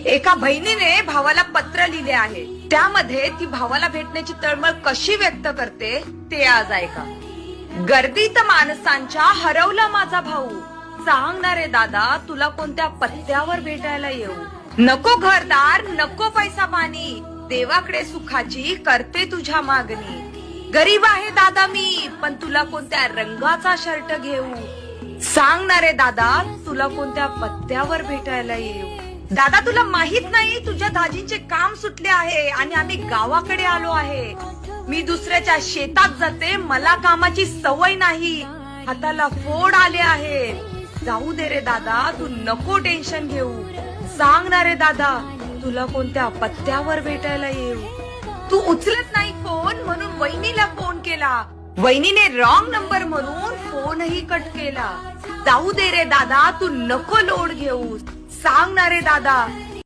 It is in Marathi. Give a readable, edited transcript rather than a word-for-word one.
एका बहिणीने भावाला पत्र लिहिले आहे. त्यामध्ये ती भावाला भेटण्याची तळमळ कशी व्यक्त करते ते आज ऐका. गर्दीत माणसांच्या हरवला माझा भाऊ, सांगणारे दादा तुला कोणत्या पत्त्यावर भेटायला येऊ. नको घरदार नको पैसा पाणी, देवाकडे सुखाची करते तुझ्या मागणी. गरीब आहे दादा मी, पण तुला कोणत्या रंगाचा शर्ट घेऊ. सांगणारे दादा तुला कोणत्या पत्त्यावर भेटायला येऊ. दादा तुला माहित नाही तुझ्या दाजींचे काम सुटले आहे आणि आम्ही गावाकडे आलो आहे. मी दुसऱ्याच्या शेतात जाते, मला कामाची सवय नाही, हाताला फोड आले आहे. जाऊ दे रे दादा तू नको टेन्शन घेऊ. सांगणारे दादा तुला कोणत्या पत्त्यावर भेटायला येऊ. तू उचलत नाही फोन म्हणून वहिनीला फोन केला, वहिनीने रॉंग नंबर म्हणून फोनही कट केला. जाऊ दे रे दादा तू नको लोड घेऊ. सांगणारे दादा